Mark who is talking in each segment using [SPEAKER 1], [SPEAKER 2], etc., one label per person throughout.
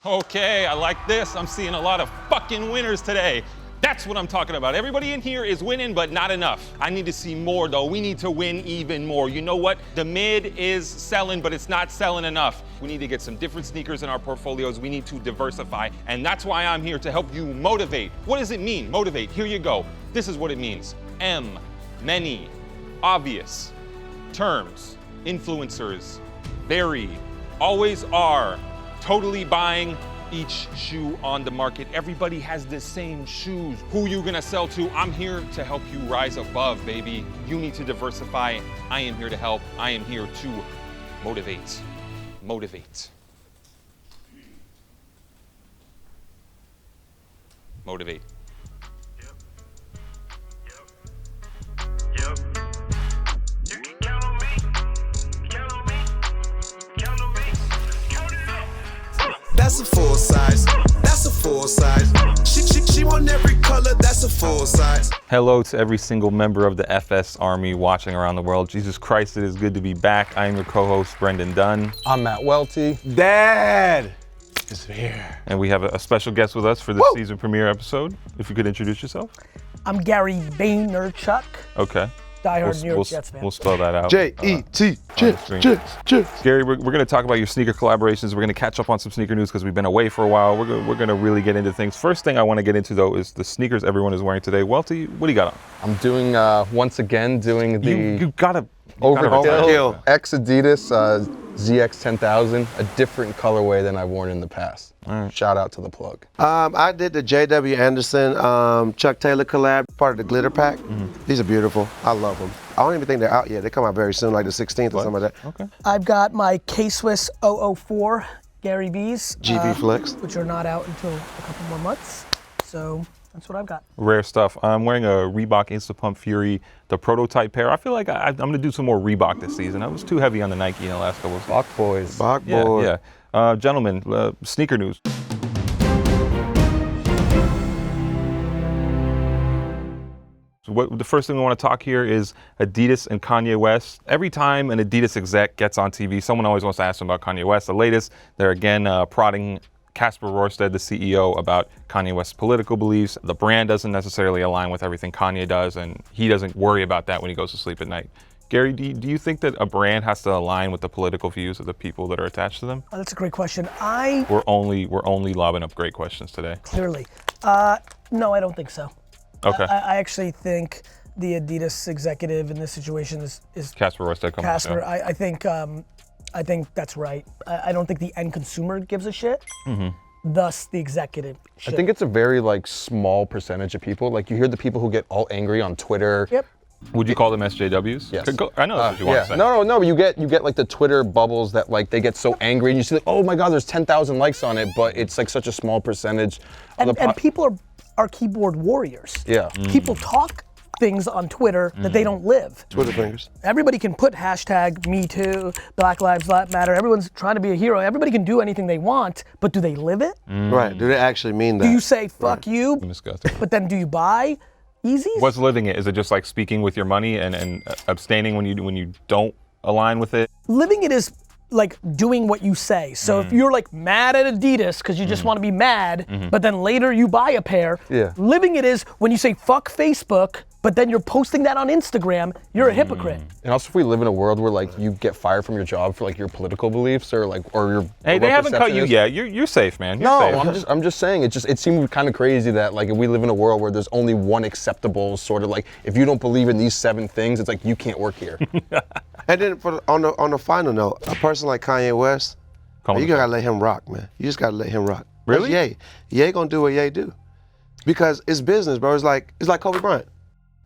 [SPEAKER 1] Okay, I like this. I'm seeing a lot of fucking winners today. That's what I'm talking about. Everybody in here is winning, but not enough. I need to see more though. We need to win even more. You know what? The mid is selling, but it's not selling enough. We need to get some different sneakers in our portfolios. We need to diversify. And that's why I'm here to help you motivate. What does it mean? Motivate. Here you go. This is what it means. M, many, obvious, terms, influencers, very, always are, totally buying, each shoe on the market. Everybody has the same shoes. Who you gonna sell to? I'm here to help you rise above, baby. You need to diversify. I am here to help. I am here to motivate. Motivate. Motivate.
[SPEAKER 2] That's a full size. That's a full size. She want every color. That's a full size.
[SPEAKER 1] Hello to every single member of the FS Army watching around the world. Jesus Christ, it is good to be back. I am your co-host, Brendan Dunne.
[SPEAKER 3] I'm Matt Welty.
[SPEAKER 4] Dad is here.
[SPEAKER 1] And we have a special guest with us for this season premiere episode. If you could introduce yourself.
[SPEAKER 5] I'm Gary Vaynerchuk.
[SPEAKER 1] Okay.
[SPEAKER 5] Diehard New York Jets fan.
[SPEAKER 1] We'll spell that out.
[SPEAKER 4] J-E-T, Jets.
[SPEAKER 1] Gary, we're going to talk about your sneaker collaborations. We're going to catch up on some sneaker news because we've been away for a while. We're going to really get into things. First thing I want to get into, though, is the sneakers everyone is wearing today. Welty, what do you got on?
[SPEAKER 3] I'm doing, once again, doing the
[SPEAKER 1] You gotta
[SPEAKER 3] Overkill X Adidas ZX 10,000, a different colorway than I've worn in the past.
[SPEAKER 1] Right.
[SPEAKER 3] Shout out to the plug.
[SPEAKER 4] I did the J.W. Anderson Chuck Taylor collab, part of the glitter pack. These are beautiful. I love them. I don't even think they're out yet. They come out very soon, like the 16th or something like that.
[SPEAKER 1] Okay.
[SPEAKER 5] I've got my K-Swiss 004 Gary V's.
[SPEAKER 4] GV Flex.
[SPEAKER 5] Which are not out until a couple more months. So that's what I've got.
[SPEAKER 1] Rare stuff. I'm wearing a Reebok Instapump Fury, the prototype pair. I feel like I'm going to do some more Reebok this season. I was too heavy on the Nike in the last couple of
[SPEAKER 3] Bach boys.
[SPEAKER 4] Bach boy.
[SPEAKER 1] Yeah. Gentlemen, sneaker news. So the first thing we want to talk here is Adidas and Kanye West. Every time an Adidas exec gets on TV, someone always wants to ask them about Kanye West. The latest, they're again prodding Casper Rorsted, the CEO, about Kanye West's political beliefs. The brand doesn't necessarily align with everything Kanye does, and he doesn't worry about that when he goes to sleep at night. Gary, do you think that a brand has to align with the political views of the people that are attached to them?
[SPEAKER 5] Oh, that's a great question.
[SPEAKER 1] We're only lobbing up great questions today.
[SPEAKER 5] Clearly. No, I don't think so.
[SPEAKER 1] Okay.
[SPEAKER 5] I actually think the Adidas executive in this situation is
[SPEAKER 1] Casper Rorsted coming
[SPEAKER 5] Casper.
[SPEAKER 1] up.
[SPEAKER 5] I think that's right. I don't think the end consumer gives a shit. Thus, the executive should.
[SPEAKER 3] I think it's a very small percentage of people. Like you hear the people who get all angry on Twitter.
[SPEAKER 5] Yep.
[SPEAKER 1] Would you call them SJWs?
[SPEAKER 3] Yes.
[SPEAKER 1] I know that's what you want to say.
[SPEAKER 3] No, you get like the Twitter bubbles that they get so angry and you see like, oh my God, there's 10,000 likes on it, but it's like such a small percentage.
[SPEAKER 5] And people are keyboard warriors.
[SPEAKER 3] Yeah.
[SPEAKER 5] People talk things on Twitter that they don't live.
[SPEAKER 4] Twitter fingers.
[SPEAKER 5] Everybody can put hashtag #MeToo, Black Lives Matter. Everyone's trying to be a hero. Everybody can do anything they want, but do they live it?
[SPEAKER 4] Right. Do they actually mean that?
[SPEAKER 5] Do you say fuck you,
[SPEAKER 1] Disgusting.
[SPEAKER 5] but then do you buy Yeezys?
[SPEAKER 1] What's living it? Is it just like speaking with your money and abstaining when you don't align with it?
[SPEAKER 5] Living it is like doing what you say. So if you're like mad at Adidas because you just want to be mad, but then later you buy a pair, living it is when you say fuck Facebook, but then you're posting that on Instagram, you're a hypocrite.
[SPEAKER 3] And also if we live in a world where you get fired from your job for your political beliefs or your
[SPEAKER 1] Hey, they haven't cut you yet. You're safe, man. You're safe.
[SPEAKER 3] I'm just saying it seemed kind of crazy that if we live in a world where there's only one acceptable sort of if you don't believe in these 7 things, it's you can't work here.
[SPEAKER 4] And then on the final note, a person like Kanye West, you gotta let him rock, man. You just gotta let him rock.
[SPEAKER 1] Really?
[SPEAKER 4] That's Ye. Ye gonna do what Ye do. Because it's business, bro. It's like Kobe Bryant.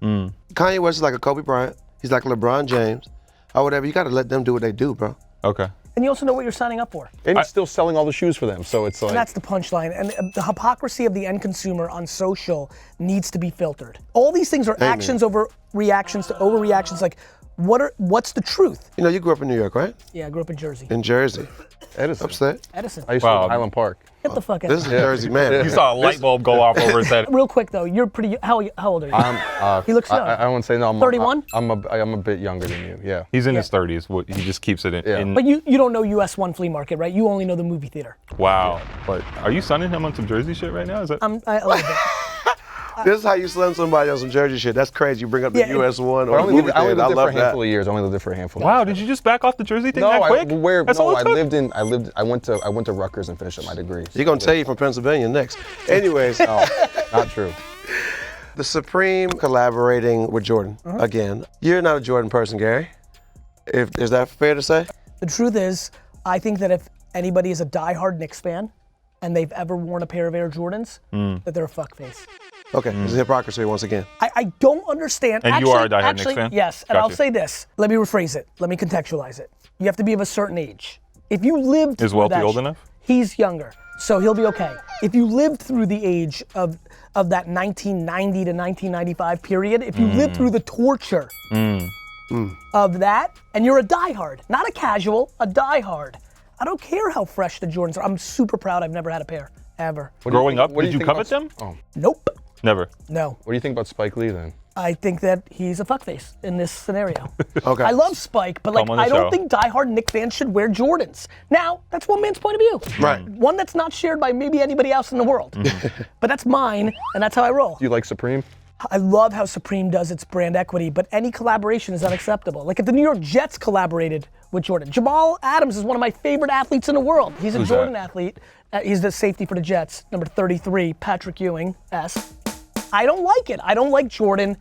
[SPEAKER 4] Kanye West is like a Kobe Bryant. He's like LeBron James or whatever. You gotta let them do what they do, bro.
[SPEAKER 1] Okay.
[SPEAKER 5] And you also know what you're signing up for.
[SPEAKER 3] And he's still selling all the shoes for them, so it's
[SPEAKER 5] And that's the punchline. And the hypocrisy of the end consumer on social needs to be filtered. All these things are actions over reactions to overreactions. What's the truth?
[SPEAKER 4] You grew up in New York, right?
[SPEAKER 5] Yeah, I grew up in Jersey.
[SPEAKER 4] In Jersey.
[SPEAKER 3] Edison.
[SPEAKER 4] Upstate.
[SPEAKER 5] Edison.
[SPEAKER 3] I used to live in Highland Park.
[SPEAKER 5] Get the fuck out.
[SPEAKER 4] This is Jersey man.
[SPEAKER 1] You saw a light bulb go off over his head.
[SPEAKER 5] Real quick though, you're pretty. How old are you? He looks young.
[SPEAKER 3] I won't say no. I'm
[SPEAKER 5] 31?
[SPEAKER 3] I'm a bit younger than you. Yeah.
[SPEAKER 1] He's in his 30s. He just keeps it in.
[SPEAKER 5] But you don't know US 1 flea market, right? You only know the movie theater.
[SPEAKER 1] Wow. But are you sunning him on some Jersey shit right now? Is that?
[SPEAKER 5] I love it.
[SPEAKER 4] This is how you slam somebody on some Jersey shit. That's crazy. You bring up the US one
[SPEAKER 3] I
[SPEAKER 4] or the
[SPEAKER 3] only
[SPEAKER 4] movie
[SPEAKER 3] lived, I only
[SPEAKER 4] theater. I
[SPEAKER 3] lived there for
[SPEAKER 4] love
[SPEAKER 3] a handful
[SPEAKER 4] that.
[SPEAKER 3] of years. I only lived there for a handful.
[SPEAKER 1] Wow.
[SPEAKER 3] of years.
[SPEAKER 1] Did you just back off the Jersey thing
[SPEAKER 3] No,
[SPEAKER 1] that quick?
[SPEAKER 3] I
[SPEAKER 1] took?
[SPEAKER 3] I went to Rutgers and finished up my degree.
[SPEAKER 4] You're gonna tell you from Pennsylvania next. Anyways,
[SPEAKER 3] No, not true.
[SPEAKER 4] the Supreme collaborating with Jordan again. You're not a Jordan person, Gary. Is that fair to say?
[SPEAKER 5] The truth is, I think that if anybody is a diehard Knicks fan and they've ever worn a pair of Air Jordans, that they're a fuckface.
[SPEAKER 4] Okay, this is hypocrisy once again.
[SPEAKER 5] I don't understand.
[SPEAKER 1] And you are a diehard Knicks fan?
[SPEAKER 5] Yes, and
[SPEAKER 1] Got
[SPEAKER 5] I'll
[SPEAKER 1] you.
[SPEAKER 5] say this. Let me rephrase it. Let me contextualize it. You have to be of a certain age. If you lived
[SPEAKER 1] Is
[SPEAKER 5] through
[SPEAKER 1] Welty
[SPEAKER 5] that
[SPEAKER 1] old enough?
[SPEAKER 5] He's younger, so he'll be okay. If you lived through the age of that 1990 to 1995 period, if you lived through the torture of that, and you're a diehard, not a casual, a diehard, I don't care how fresh the Jordans are. I'm super proud I've never had a pair, ever.
[SPEAKER 1] Growing up,
[SPEAKER 3] what do
[SPEAKER 1] did you
[SPEAKER 3] think
[SPEAKER 1] covet
[SPEAKER 3] about-
[SPEAKER 1] them?
[SPEAKER 3] Oh,
[SPEAKER 5] Nope,
[SPEAKER 1] Never.
[SPEAKER 5] no.
[SPEAKER 3] what do you think about Spike Lee then?
[SPEAKER 5] I think that he's a fuckface in this scenario.
[SPEAKER 4] Okay.
[SPEAKER 5] I love Spike, but like
[SPEAKER 1] Come on the
[SPEAKER 5] I don't
[SPEAKER 1] show.
[SPEAKER 5] think diehard Knicks fans should wear Jordans. Now, that's one man's point of view.
[SPEAKER 4] Right.
[SPEAKER 5] One that's not shared by maybe anybody else in the world. But that's mine, and that's how I roll.
[SPEAKER 3] Do you like Supreme?
[SPEAKER 5] I love how Supreme does its brand equity, but any collaboration is unacceptable. Like if the New York Jets collaborated with Jordan. Jamal Adams is one of my favorite athletes in the world. He's a
[SPEAKER 1] Who's
[SPEAKER 5] Jordan
[SPEAKER 1] that?
[SPEAKER 5] athlete. He's the safety for the Jets, number 33, Patrick Ewing, S. I don't like it. I don't like Jordan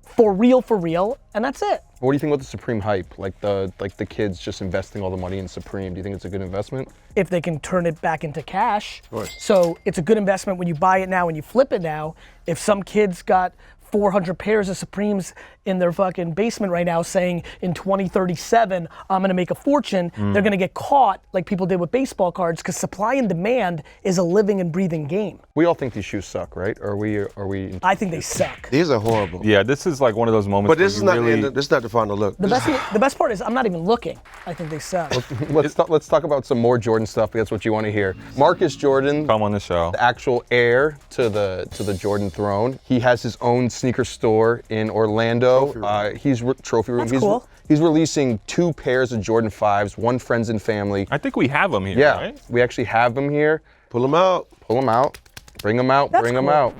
[SPEAKER 5] for real, and that's it.
[SPEAKER 3] What do you think about the Supreme hype? Like the kids just investing all the money in Supreme. Do you think it's a good investment?
[SPEAKER 5] If they can turn it back into cash.
[SPEAKER 4] course.
[SPEAKER 5] So it's a good investment when you buy it now and you flip it now. If some kid's got 400 pairs of Supremes in their fucking basement right now saying in 2037, I'm gonna make a fortune, they're gonna get caught like people did with baseball cards because supply and demand is a living and breathing game.
[SPEAKER 3] We all think these shoes suck, right? Are we?
[SPEAKER 5] I think they suck.
[SPEAKER 4] These are horrible.
[SPEAKER 1] Yeah, this is like one of those moments
[SPEAKER 4] But this is
[SPEAKER 1] where
[SPEAKER 4] not
[SPEAKER 1] you really...
[SPEAKER 4] this is not the final look.
[SPEAKER 5] The best part is I'm not even looking. I think they suck.
[SPEAKER 3] Let's talk about some more Jordan stuff. That's what you want to hear. Marcus Jordan,
[SPEAKER 1] Come on the show.
[SPEAKER 3] the actual heir to the Jordan throne. He has his own sneaker store in Orlando. Trophy room.
[SPEAKER 5] That's cool.
[SPEAKER 3] He's releasing 2 pairs of Jordan 5s, one friends and family.
[SPEAKER 1] I think we have them here,
[SPEAKER 3] Yeah,
[SPEAKER 1] right?
[SPEAKER 3] we actually have them here.
[SPEAKER 4] Pull them out.
[SPEAKER 3] Pull them out. Bring them out.
[SPEAKER 5] That's
[SPEAKER 3] Bring them
[SPEAKER 5] cool.
[SPEAKER 3] out.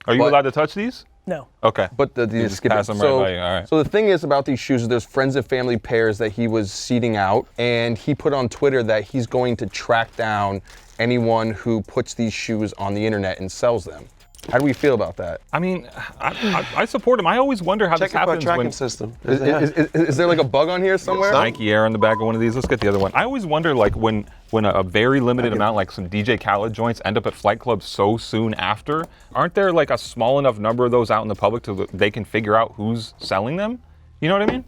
[SPEAKER 1] Are you
[SPEAKER 3] But-
[SPEAKER 1] allowed to touch these?
[SPEAKER 5] No.
[SPEAKER 1] Okay.
[SPEAKER 3] But the
[SPEAKER 1] just
[SPEAKER 3] skip it.
[SPEAKER 1] pass them right
[SPEAKER 3] so,
[SPEAKER 1] by you, all right.
[SPEAKER 3] So the thing is about these shoes is there's friends and family pairs that he was seeding out, and he put on Twitter that he's going to track down anyone who puts these shoes on the internet and sells them. How do we feel about that?
[SPEAKER 1] I mean, I support him. I always wonder how
[SPEAKER 4] Check
[SPEAKER 1] this
[SPEAKER 4] your
[SPEAKER 1] happens
[SPEAKER 4] tracking
[SPEAKER 1] when
[SPEAKER 4] system.
[SPEAKER 3] Is there like a bug on here somewhere?
[SPEAKER 1] Nike Air on the back of one of these. Let's get the other one. I always wonder, like, when a very limited amount, like some DJ Khaled joints, end up at flight clubs so soon after, aren't there like a small enough number of those out in the public to they can figure out who's selling them? You know what I mean?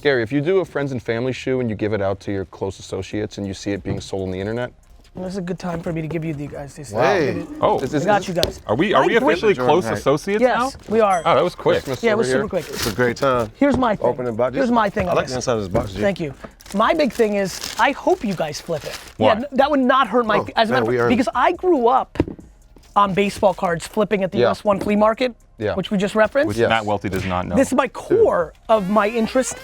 [SPEAKER 3] Gary, if you do a friends and family shoe and you give it out to your close associates and you see it being sold on the internet,
[SPEAKER 5] This is a good time for me to give you the guys these.
[SPEAKER 4] Hey.
[SPEAKER 1] Oh,
[SPEAKER 3] is
[SPEAKER 5] I
[SPEAKER 3] this
[SPEAKER 5] got you guys.
[SPEAKER 1] are we
[SPEAKER 5] My
[SPEAKER 1] officially
[SPEAKER 5] great-
[SPEAKER 1] close
[SPEAKER 4] Jordan,
[SPEAKER 1] associates now?
[SPEAKER 5] Yes, we are.
[SPEAKER 1] Oh, that was quick.
[SPEAKER 3] Christmas
[SPEAKER 5] Yeah, it
[SPEAKER 3] over
[SPEAKER 5] was
[SPEAKER 3] here?
[SPEAKER 5] super quick.
[SPEAKER 4] It's a great time.
[SPEAKER 5] Here's my thing.
[SPEAKER 4] Opening box.
[SPEAKER 5] Here's my thing
[SPEAKER 4] I
[SPEAKER 5] on
[SPEAKER 4] like
[SPEAKER 5] this.
[SPEAKER 4] the inside of this box, G.
[SPEAKER 5] Thank you. My big thing is, I hope you guys flip it.
[SPEAKER 1] Why?
[SPEAKER 5] Yeah, that would not hurt my.
[SPEAKER 4] Oh,
[SPEAKER 5] as a
[SPEAKER 4] man,
[SPEAKER 5] matter
[SPEAKER 4] we
[SPEAKER 5] of fact,
[SPEAKER 4] earned it.
[SPEAKER 5] because I grew up on baseball cards flipping at the
[SPEAKER 3] Yeah.
[SPEAKER 5] US 1 flea market,
[SPEAKER 3] Yeah.
[SPEAKER 5] which we just referenced.
[SPEAKER 1] Which
[SPEAKER 3] Yes.
[SPEAKER 1] Matt Welty does not know.
[SPEAKER 5] This is my core of my interest.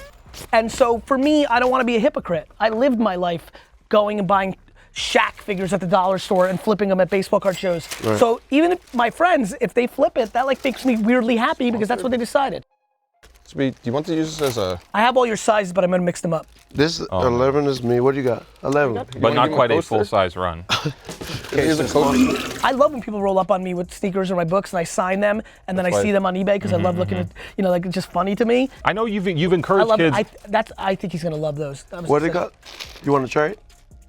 [SPEAKER 5] And so for me, I don't want to be a hypocrite. I lived my life going and buying Shaq figures at the dollar store and flipping them at baseball card shows. So even if my friends, if they flip it, that like makes me weirdly happy because that's what they decided.
[SPEAKER 3] Do you want to use this as a?
[SPEAKER 5] I have all your sizes, but I'm gonna mix them up.
[SPEAKER 4] This 11 is me. What do you got? 11.
[SPEAKER 1] but
[SPEAKER 3] wanna
[SPEAKER 1] not
[SPEAKER 3] give him a
[SPEAKER 1] quite a
[SPEAKER 3] poster?
[SPEAKER 1] full-size run.
[SPEAKER 3] Here's a coaster.
[SPEAKER 5] I love when people roll up on me with sneakers or my books and I sign them and then I
[SPEAKER 3] That's
[SPEAKER 5] see
[SPEAKER 3] why-
[SPEAKER 5] them on eBay because I love looking at, like it's just funny to me.
[SPEAKER 1] I know you've
[SPEAKER 5] I
[SPEAKER 1] encouraged
[SPEAKER 5] love it.
[SPEAKER 1] kids.
[SPEAKER 5] I think he's gonna love those. That was
[SPEAKER 4] What they
[SPEAKER 5] exciting.
[SPEAKER 4] got? You want to trade?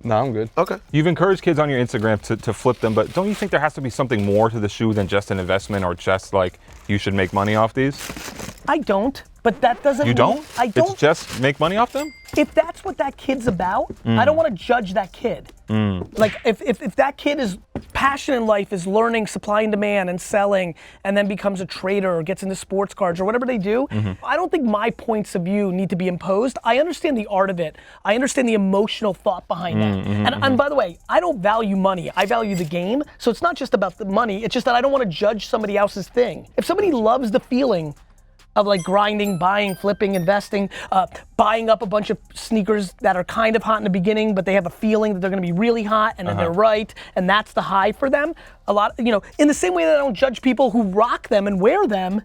[SPEAKER 3] No, I'm good.
[SPEAKER 4] Okay.
[SPEAKER 1] You've encouraged kids on your Instagram to flip them, but don't you think there has to be something more to the shoe than just an investment or just like you should make money off these?
[SPEAKER 5] I don't, but that doesn't
[SPEAKER 1] You
[SPEAKER 5] mean-
[SPEAKER 1] don't?
[SPEAKER 5] I don't.
[SPEAKER 1] It's just make money off them?
[SPEAKER 5] If that's what that kid's about, I don't want to judge that kid. Like if that kid is passion in life is learning supply and demand and selling and then becomes a trader or gets into sports cards or whatever they do, I don't think my points of view need to be imposed. I understand the art of it. I understand the emotional thought behind that. And by the way, I don't value money. I value the game. So it's not just about the money. It's just that I don't want to judge somebody else's thing. If somebody loves the feeling of like grinding, buying, flipping, investing, buying up a bunch of sneakers that are kind of hot in the beginning, but they have a feeling that they're gonna be really hot and then they're right, and that's the high for them. A lot, in the same way that I don't judge people who rock them and wear them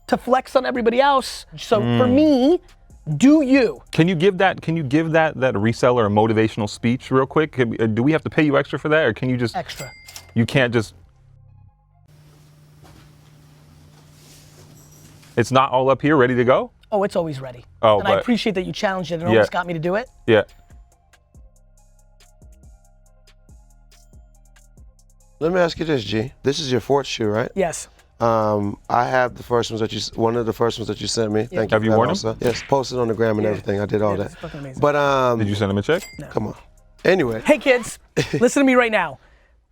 [SPEAKER 5] to flex on everybody else. So for me, do you?
[SPEAKER 1] Can you give that reseller a motivational speech real quick? Do we have to pay you extra for that, or can you just
[SPEAKER 5] Extra.
[SPEAKER 1] You can't just. It's not all up here ready to go?
[SPEAKER 5] Oh, it's always ready.
[SPEAKER 1] Oh,
[SPEAKER 5] and I appreciate that you challenged it and almost got me to do it.
[SPEAKER 1] Yeah.
[SPEAKER 4] Let me ask you this, G. This is your fourth shoe, right?
[SPEAKER 5] Yes.
[SPEAKER 4] I have the first ones one of the first ones that you sent me. Thank you.
[SPEAKER 1] Have you
[SPEAKER 4] for that
[SPEAKER 1] worn
[SPEAKER 4] also. Yes, posted on the gram and everything. I did all that.
[SPEAKER 5] It's fucking amazing.
[SPEAKER 4] But
[SPEAKER 1] Did you send him a check?
[SPEAKER 5] No.
[SPEAKER 4] come on. Anyway,
[SPEAKER 5] Hey kids, listen to me right now.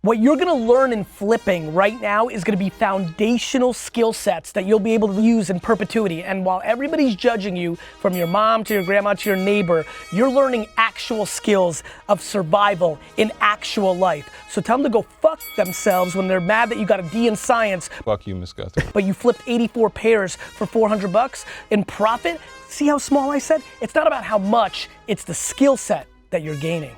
[SPEAKER 5] What you're gonna learn in flipping right now is gonna be foundational skill sets that you'll be able to use in perpetuity. And while everybody's judging you, from your mom to your grandma to your neighbor, you're learning actual skills of survival in actual life. So tell them to go fuck themselves when they're mad that you got a D in science,
[SPEAKER 1] Fuck you, Miss Guthrie.
[SPEAKER 5] but you flipped 84 pairs for $400 in profit. See how small I said? It's not about how much, it's the skill set that you're gaining.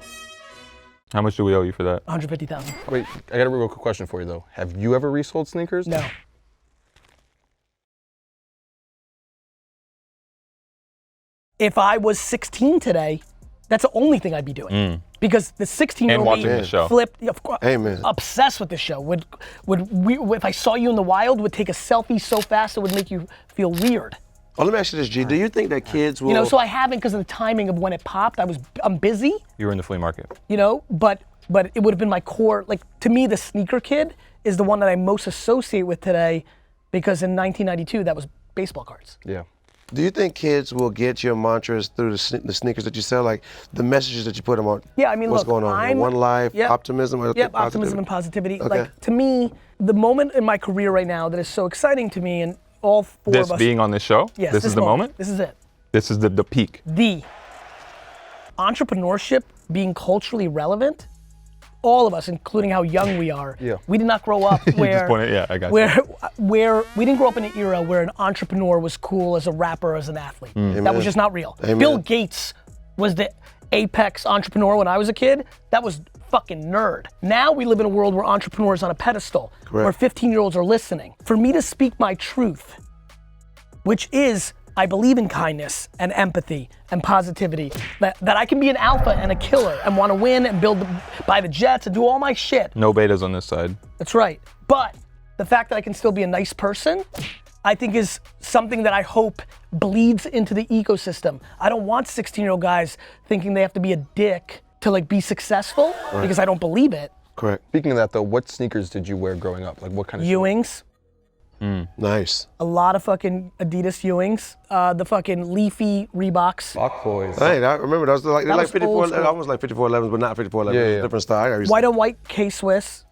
[SPEAKER 1] How much do we owe you for that?
[SPEAKER 5] 150,000.
[SPEAKER 3] Wait, I got a real quick question for you though. Have you ever resold sneakers?
[SPEAKER 5] No. If I was 16 today, that's the only thing I'd be doing. Because the 16-year-old
[SPEAKER 1] And watching the show.
[SPEAKER 5] flipped, of course,
[SPEAKER 4] Amen.
[SPEAKER 5] obsessed with the show. If I saw you in the wild, would take a selfie so fast it would make you feel weird.
[SPEAKER 4] oh, let me ask you this, G. Do you think that kids will?
[SPEAKER 5] So I haven't because of the timing of when it popped. I'm busy,
[SPEAKER 1] You were in the flea market.
[SPEAKER 5] but it would have been my core. Like, to me, the sneaker kid is the one that I most associate with today, because in 1992 that was baseball cards.
[SPEAKER 3] Yeah.
[SPEAKER 4] Do you think kids will get your mantras through the sneakers that you sell, like the messages that you put them on?
[SPEAKER 5] Yeah, I mean,
[SPEAKER 4] what's
[SPEAKER 5] look,
[SPEAKER 4] going on?
[SPEAKER 5] I'm-
[SPEAKER 4] One life,
[SPEAKER 5] Yep.
[SPEAKER 4] optimism, or
[SPEAKER 5] Yep,
[SPEAKER 4] positivity?
[SPEAKER 5] optimism and positivity.
[SPEAKER 4] Okay.
[SPEAKER 5] Like, to me, the moment in my career right now that is so exciting to me, and all four
[SPEAKER 1] This
[SPEAKER 5] of us.
[SPEAKER 1] being on this show?
[SPEAKER 5] Yes,
[SPEAKER 1] This is the moment?
[SPEAKER 5] This is it.
[SPEAKER 1] This is the peak.
[SPEAKER 5] The entrepreneurship being culturally relevant. All of us, including how young we are, we did not grow up where
[SPEAKER 1] I got
[SPEAKER 5] where we didn't grow up in an era where an entrepreneur was cool as a rapper, as an athlete. That was just not real.
[SPEAKER 4] Amen.
[SPEAKER 5] Bill Gates was the apex entrepreneur when I was a kid. That was fucking nerd. Now we live in a world where entrepreneurs on a pedestal, where 15-year-olds are listening. For me to speak my truth, which is, I believe in kindness and empathy and positivity, that I can be an alpha and a killer and want to win and buy the jets and do all my shit.
[SPEAKER 1] No betas on this side.
[SPEAKER 5] That's right. But the fact that I can still be a nice person, I think is something that I hope bleeds into the ecosystem. I don't want 16-year-old guys thinking they have to be a dick to like be successful, because I don't believe it.
[SPEAKER 4] Correct.
[SPEAKER 3] Speaking of that though, what sneakers did you wear growing up? Like what kind of
[SPEAKER 5] Ewings,
[SPEAKER 4] Nice.
[SPEAKER 5] a lot of fucking Adidas Ewings, the fucking leafy Reeboks.
[SPEAKER 3] Lock boys.
[SPEAKER 4] Hey, I remember those. They're
[SPEAKER 5] That
[SPEAKER 4] like
[SPEAKER 5] was
[SPEAKER 4] 54,
[SPEAKER 5] old school.
[SPEAKER 4] almost like 5411s, but not 5411s.
[SPEAKER 3] Yeah, yeah.
[SPEAKER 4] Different style. I used
[SPEAKER 5] White on white K-Swiss.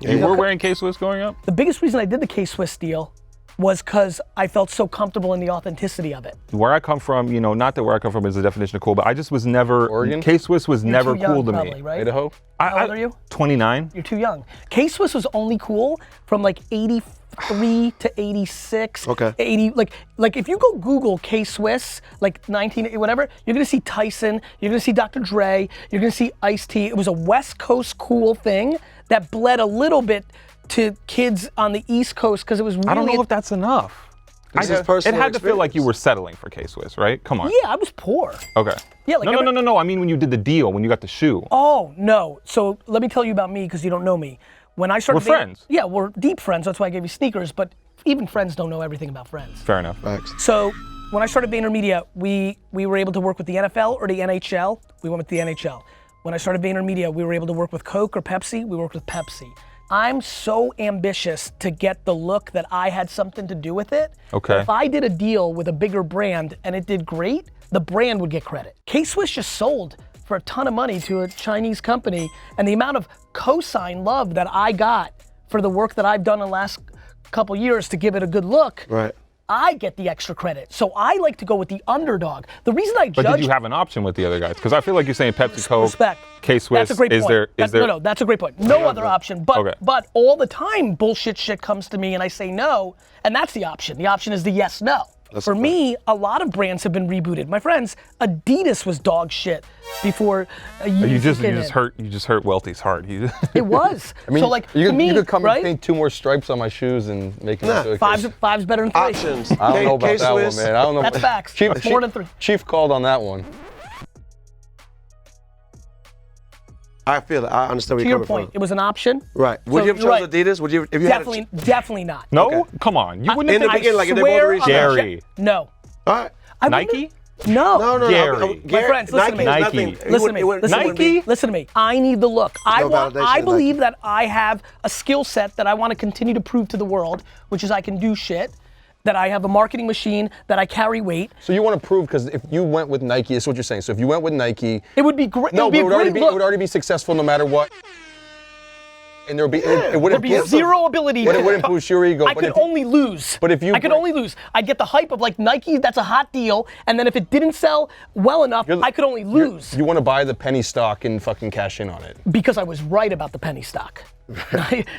[SPEAKER 1] You were wearing K-Swiss growing up?
[SPEAKER 5] The biggest reason I did the K-Swiss deal was because I felt so comfortable in the authenticity of it.
[SPEAKER 1] Where I come from, not that where I come from is the definition of cool, but I just was never,
[SPEAKER 3] Oregon?
[SPEAKER 1] K-Swiss was
[SPEAKER 5] You're
[SPEAKER 1] never
[SPEAKER 5] too young,
[SPEAKER 1] cool to
[SPEAKER 5] probably,
[SPEAKER 1] me.
[SPEAKER 5] right?
[SPEAKER 3] Idaho?
[SPEAKER 5] How old are you?
[SPEAKER 1] 29.
[SPEAKER 5] You're too young. K-Swiss was only cool from like 83 to 86.
[SPEAKER 4] Okay.
[SPEAKER 5] 80, like if you go Google K-Swiss, like 19, whatever, you're gonna see Tyson, you're gonna see Dr. Dre, you're gonna see Ice-T. It was a West Coast cool thing that bled a little bit to kids on the East Coast because it was really.
[SPEAKER 1] I don't know if that's enough.
[SPEAKER 4] This is
[SPEAKER 1] It
[SPEAKER 4] personal
[SPEAKER 1] had to feel like you
[SPEAKER 4] experience.
[SPEAKER 1] were settling for K-Swiss, right? Come on.
[SPEAKER 5] Yeah, I was poor.
[SPEAKER 1] Okay.
[SPEAKER 5] Yeah, like
[SPEAKER 1] No. I mean when you did the deal, when you got the shoe.
[SPEAKER 5] Oh, no. So let me tell you about me because you don't know me. When I started
[SPEAKER 1] We're friends.
[SPEAKER 5] Yeah, we're deep friends. That's why I gave you sneakers. But even friends don't know everything about friends.
[SPEAKER 1] Fair enough.
[SPEAKER 4] Facts.
[SPEAKER 5] So when I started VaynerMedia, we were able to work with the NFL or the NHL. We went with the NHL. When I started VaynerMedia, we were able to work with Coke or Pepsi. We worked with Pepsi. I'm so ambitious to get the look that I had something to do with it.
[SPEAKER 1] Okay.
[SPEAKER 5] If I did a deal with a bigger brand and it did great, the brand would get credit. K-Swiss just sold for a ton of money to a Chinese company, and the amount of cosign love that I got for the work that I've done in the last couple years to give it a good look,
[SPEAKER 4] Right.
[SPEAKER 5] I get the extra credit. So I like to go with the underdog. The reason I
[SPEAKER 1] But
[SPEAKER 5] judge.
[SPEAKER 1] did you have an option with the other guys? Because I feel like you're saying Pepsi, Coke,
[SPEAKER 5] Respect.
[SPEAKER 1] K-Swiss.
[SPEAKER 5] That's a great
[SPEAKER 1] is
[SPEAKER 5] point.
[SPEAKER 1] there?
[SPEAKER 5] No, that's a great point. No other option. But
[SPEAKER 1] Okay.
[SPEAKER 5] but all the time bullshit shit comes to me and I say no, and that's the option. The option is the yes no. For me, a lot of brands have been rebooted. My friends, Adidas was dog shit before
[SPEAKER 1] You just
[SPEAKER 5] came in.
[SPEAKER 1] hurt Welty's heart.
[SPEAKER 5] It was.
[SPEAKER 3] I mean,
[SPEAKER 5] so like
[SPEAKER 3] you,
[SPEAKER 5] to me,
[SPEAKER 3] you could come
[SPEAKER 5] right?
[SPEAKER 3] and paint 2 more stripes on my shoes and make it into a
[SPEAKER 5] Five's better than 3.
[SPEAKER 4] Options.
[SPEAKER 3] I don't know about that one,
[SPEAKER 4] K-Swiss.
[SPEAKER 3] man. I don't know.
[SPEAKER 5] That's facts.
[SPEAKER 3] Chief,
[SPEAKER 5] That's more than 3.
[SPEAKER 3] Chief called on that one.
[SPEAKER 4] I feel it. I understand where
[SPEAKER 5] To
[SPEAKER 4] you're
[SPEAKER 5] your
[SPEAKER 4] coming
[SPEAKER 5] point, it was an option.
[SPEAKER 4] from. Right. Would
[SPEAKER 5] So
[SPEAKER 4] you have
[SPEAKER 5] you're
[SPEAKER 4] chosen Adidas? Would you? If you
[SPEAKER 5] Definitely not.
[SPEAKER 1] No,
[SPEAKER 4] Okay.
[SPEAKER 1] come on. You wouldn't
[SPEAKER 4] In the
[SPEAKER 1] have
[SPEAKER 4] beginning, like if they
[SPEAKER 5] Swear
[SPEAKER 4] both
[SPEAKER 5] on
[SPEAKER 4] reached
[SPEAKER 5] the
[SPEAKER 4] out.
[SPEAKER 1] Gary.
[SPEAKER 5] jet- No.
[SPEAKER 4] All right.
[SPEAKER 5] I wouldn't
[SPEAKER 1] Nike?
[SPEAKER 5] have- No.
[SPEAKER 4] No.
[SPEAKER 1] Gary.
[SPEAKER 5] My friends, listen to me.
[SPEAKER 4] Nike is
[SPEAKER 1] Nike.
[SPEAKER 4] nothing.
[SPEAKER 5] Listen to me.
[SPEAKER 1] Nike?
[SPEAKER 5] Listen to me. I need the look. I
[SPEAKER 4] No validation
[SPEAKER 5] I
[SPEAKER 4] of
[SPEAKER 5] believe
[SPEAKER 4] Nike.
[SPEAKER 5] that I have a skill set that I want to continue to prove to the world, which is I can do shit, that I have a marketing machine, that I carry weight.
[SPEAKER 3] So you want to prove, because if you went with Nike, that's what you're saying. So if you went with Nike,
[SPEAKER 5] It would be great.
[SPEAKER 3] no,
[SPEAKER 5] it would be
[SPEAKER 3] but
[SPEAKER 5] a great
[SPEAKER 3] it
[SPEAKER 5] look.
[SPEAKER 3] would already be successful no matter what. And there would be, it
[SPEAKER 5] There'd
[SPEAKER 3] wouldn't
[SPEAKER 5] be zero ability.
[SPEAKER 3] But it
[SPEAKER 5] to-
[SPEAKER 3] wouldn't boost your ego.
[SPEAKER 5] I
[SPEAKER 3] but
[SPEAKER 5] could
[SPEAKER 3] if you-
[SPEAKER 5] only lose.
[SPEAKER 3] But if you
[SPEAKER 5] I could
[SPEAKER 3] bring-
[SPEAKER 5] only lose. I'd get the hype of like Nike, that's a hot deal, and then if it didn't sell well enough, I could only lose.
[SPEAKER 3] You want to buy the penny stock and fucking cash in on it.
[SPEAKER 5] Because I was right about the penny stock.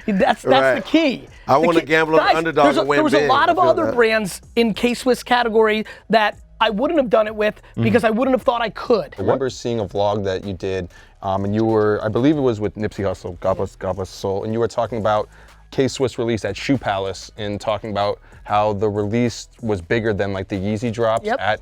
[SPEAKER 5] that's
[SPEAKER 4] Right.
[SPEAKER 5] the key.
[SPEAKER 4] I
[SPEAKER 5] The
[SPEAKER 4] wanna
[SPEAKER 5] key-
[SPEAKER 4] gamble on the
[SPEAKER 5] guys,
[SPEAKER 4] underdog
[SPEAKER 5] there's
[SPEAKER 4] and win
[SPEAKER 5] There was a
[SPEAKER 4] big.
[SPEAKER 5] lot of
[SPEAKER 4] I feel
[SPEAKER 5] other
[SPEAKER 4] that.
[SPEAKER 5] brands in K-Swiss category that I wouldn't have done it with because I wouldn't have thought I could.
[SPEAKER 3] I remember seeing a vlog that you did, and you were, I believe it was with Nipsey Hussle, God bless soul, and you were talking about K-Swiss release at Shoe Palace and talking about how the release was bigger than like the Yeezy drops.
[SPEAKER 5] Yep.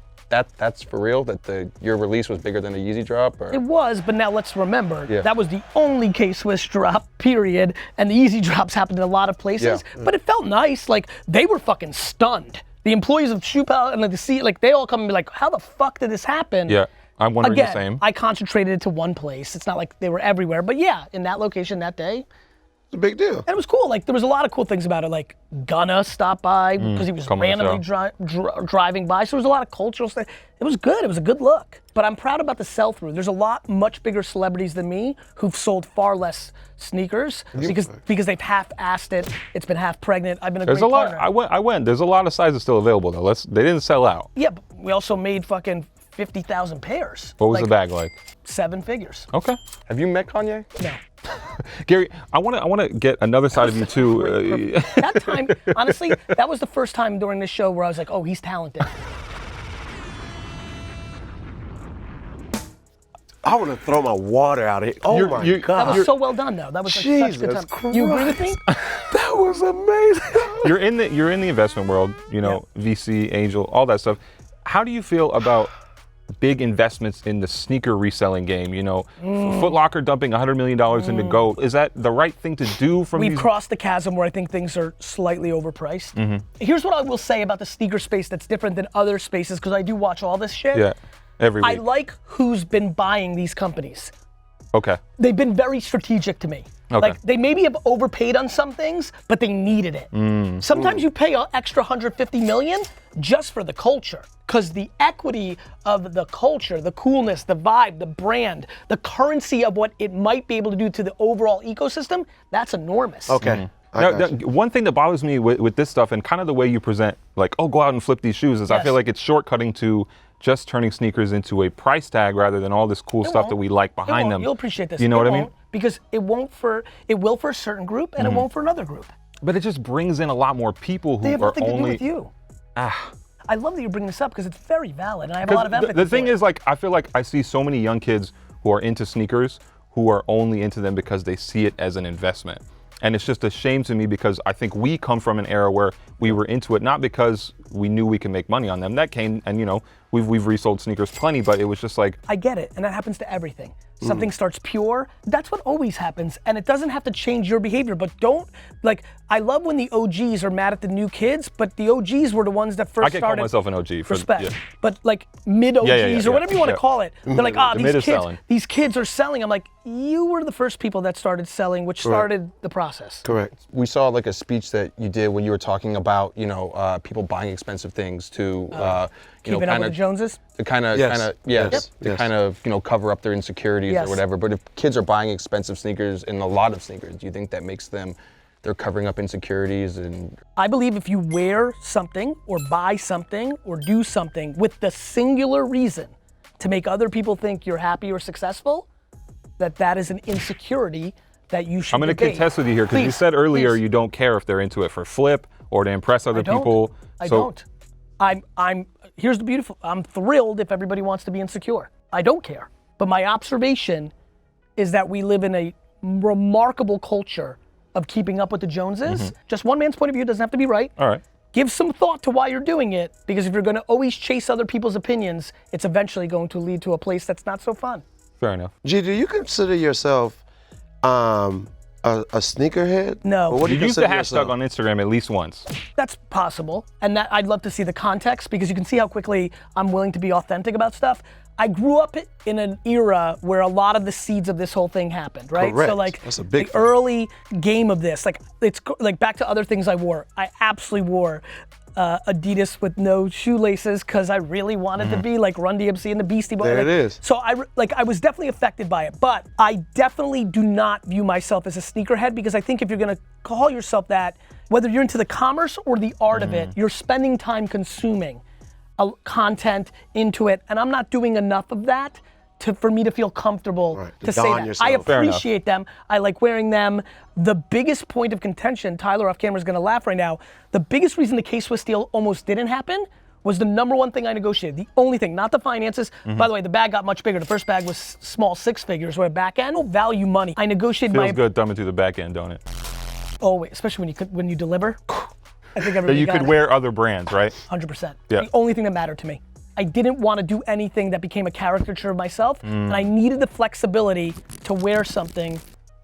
[SPEAKER 3] That's for real? That your release was bigger than a Yeezy drop? Or?
[SPEAKER 5] It was, but now let's remember,
[SPEAKER 3] Yeah.
[SPEAKER 5] that was the only K-Swiss drop, period, and the easy drops happened in a lot of places, but it felt nice, like they were fucking stunned. The employees of Shoe Palace and like the C, like they all come and be like, how the fuck did this happen?
[SPEAKER 1] Yeah, I'm wondering
[SPEAKER 5] Again,
[SPEAKER 1] the same.
[SPEAKER 5] I concentrated it to one place. It's not like they were everywhere, but yeah, in that location that day,
[SPEAKER 4] It's a big deal.
[SPEAKER 5] and it was cool. Like there was a lot of cool things about it. Like Gunna stopped by because he was
[SPEAKER 1] come on the
[SPEAKER 5] randomly driving by. So there was a lot of cultural stuff. It was good. It was a good look. But I'm proud about the sell-through. There's a lot much bigger celebrities than me who've sold far less sneakers because they've half-assed it. It's been half pregnant. I've been a
[SPEAKER 1] There's
[SPEAKER 5] great
[SPEAKER 1] a lot.
[SPEAKER 5] partner.
[SPEAKER 1] I went. There's a lot of sizes still available though. They didn't sell out.
[SPEAKER 5] Yeah, but we also made fucking 50,000 pairs.
[SPEAKER 1] What was the bag like?
[SPEAKER 5] 7 figures.
[SPEAKER 1] Okay.
[SPEAKER 3] Have you met Kanye?
[SPEAKER 5] No.
[SPEAKER 1] Gary, I want to get another side of you too.
[SPEAKER 5] That time, honestly, that was the first time during this show where I was like, oh, he's talented.
[SPEAKER 4] I want to throw my water out here. Oh my
[SPEAKER 5] That
[SPEAKER 4] God.
[SPEAKER 5] was so well done, though. That was like such a good
[SPEAKER 4] Jesus
[SPEAKER 5] time. You agree with me?
[SPEAKER 4] That was amazing.
[SPEAKER 1] You're in the investment world. You know, VC, angel, all that stuff. How do you feel about big investments in the sneaker reselling game? You know, Foot Locker dumping $100 million into gold. Is that the right thing to do from
[SPEAKER 5] We've
[SPEAKER 1] these?
[SPEAKER 5] crossed the chasm where I think things are slightly overpriced. Here's what I will say about the sneaker space that's different than other spaces, because I do watch all this shit.
[SPEAKER 1] Yeah, every week.
[SPEAKER 5] I like who's been buying these companies.
[SPEAKER 1] Okay.
[SPEAKER 5] They've been very strategic to me.
[SPEAKER 1] Okay.
[SPEAKER 5] Like they maybe have overpaid on some things, but they needed it. Sometimes you pay an extra 150 million just for the culture, because the equity of the culture, the coolness, the vibe, the brand, the currency of what it might be able to do to the overall ecosystem, that's enormous.
[SPEAKER 4] Okay. I
[SPEAKER 1] Now,
[SPEAKER 4] got you.
[SPEAKER 1] one thing that bothers me with this stuff and kind of the way you present, like, oh, go out and flip these shoes, is I
[SPEAKER 5] Yes.
[SPEAKER 1] feel like it's shortcutting to just turning sneakers into a price tag rather than all this cool stuff that we like behind them.
[SPEAKER 5] You'll appreciate this.
[SPEAKER 1] You know
[SPEAKER 5] It
[SPEAKER 1] what I mean?
[SPEAKER 5] won't, because it will for a certain group and it won't for another group.
[SPEAKER 1] But it just brings in a lot more people who
[SPEAKER 5] They have
[SPEAKER 1] are
[SPEAKER 5] nothing to do
[SPEAKER 1] only.
[SPEAKER 5] with you.
[SPEAKER 1] Ah.
[SPEAKER 5] I love that you bring this up because it's very valid and I have a lot of
[SPEAKER 1] 'Cause
[SPEAKER 5] empathy.
[SPEAKER 1] the thing
[SPEAKER 5] for it.
[SPEAKER 1] is, like, I feel like I see so many young kids who are into sneakers who are only into them because they see it as an investment. And it's just a shame to me because I think we come from an era where we were into it not because we knew we can make money on them. That came, and you know, we've resold sneakers plenty, but it was just like,
[SPEAKER 5] I get it, and that happens to everything. Something starts pure, that's what always happens, and it doesn't have to change your behavior, but don't, like, I love when the OGs are mad at the new kids, but the OGs were the ones that first
[SPEAKER 1] I can
[SPEAKER 5] started.
[SPEAKER 1] call myself an OG.
[SPEAKER 5] Respect.
[SPEAKER 1] Yeah.
[SPEAKER 5] But like mid-OGs or whatever you want to call it, they're like,
[SPEAKER 1] The mid is selling.
[SPEAKER 5] these kids are selling. I'm like, you were the first people that started selling, which started the process.
[SPEAKER 4] Correct.
[SPEAKER 3] We saw like a speech that you did when you were talking about, you know, people buying expensive things to, you know,
[SPEAKER 5] Keeping up with the Joneses?
[SPEAKER 3] to kind of, kind of, you know, cover up their insecurities or whatever. But if kids are buying expensive sneakers and a lot of sneakers, do you think that makes them, they're covering up insecurities? And
[SPEAKER 5] I believe if you wear something or buy something or do something with the singular reason to make other people think you're happy or successful, that is an insecurity that you should
[SPEAKER 1] I'm going to
[SPEAKER 5] debate.
[SPEAKER 1] contest with you here because you said earlier you don't care if they're into it for flip or to impress other people.
[SPEAKER 5] I don't. Here's the beautiful, I'm thrilled if everybody wants to be insecure. I don't care. But my observation is that we live in a remarkable culture of keeping up with the Joneses. Just one man's point of view, doesn't have to be right.
[SPEAKER 1] All right.
[SPEAKER 5] Give some thought to why you're doing it, because if you're gonna always chase other people's opinions, it's eventually going to lead to a place that's not so fun.
[SPEAKER 1] Fair enough.
[SPEAKER 4] G, do you consider yourself a sneakerhead?
[SPEAKER 5] No.
[SPEAKER 4] Or what do
[SPEAKER 1] You used the
[SPEAKER 4] consider
[SPEAKER 1] hashtag
[SPEAKER 4] yourself?
[SPEAKER 1] on Instagram at least once.
[SPEAKER 5] That's possible, and that I'd love to see the context, because you can see how quickly I'm willing to be authentic about stuff. I grew up in an era where a lot of the seeds of this whole thing happened, right?
[SPEAKER 4] Correct.
[SPEAKER 5] So like
[SPEAKER 4] That's a big
[SPEAKER 5] the
[SPEAKER 4] thing.
[SPEAKER 5] early game of this, like it's like back to other things I wore. I absolutely wore Adidas with no shoelaces because I really wanted to be like Run DMC and the Beastie Boys.
[SPEAKER 4] There
[SPEAKER 5] like,
[SPEAKER 4] it is.
[SPEAKER 5] So I was definitely affected by it, but I definitely do not view myself as a sneakerhead, because I think if you're gonna call yourself that, whether you're into the commerce or the art of it, you're spending time consuming content into it, and I'm not doing enough of that for me to feel comfortable
[SPEAKER 4] to
[SPEAKER 5] to say
[SPEAKER 4] don
[SPEAKER 5] that.
[SPEAKER 4] yourself.
[SPEAKER 5] I
[SPEAKER 4] Fair
[SPEAKER 1] enough.
[SPEAKER 5] appreciate them. I like wearing them. The biggest point of contention, Tyler off camera is gonna laugh right now, the biggest reason the K-Swiss deal almost didn't happen was the number one thing I negotiated. The only thing, not the finances. By the way, the bag got much bigger. The first bag was small 6 figures, where back end, value money. I negotiated
[SPEAKER 1] Feels good thumbing through the back end, don't it?
[SPEAKER 5] always, especially when you deliver. I think
[SPEAKER 1] That
[SPEAKER 5] everybody
[SPEAKER 1] you
[SPEAKER 5] got
[SPEAKER 1] could
[SPEAKER 5] it.
[SPEAKER 1] wear other brands, right?
[SPEAKER 5] 100%.
[SPEAKER 1] Yeah.
[SPEAKER 5] The only thing that mattered to me. I didn't want to do anything that became a caricature of myself, and I needed the flexibility to wear something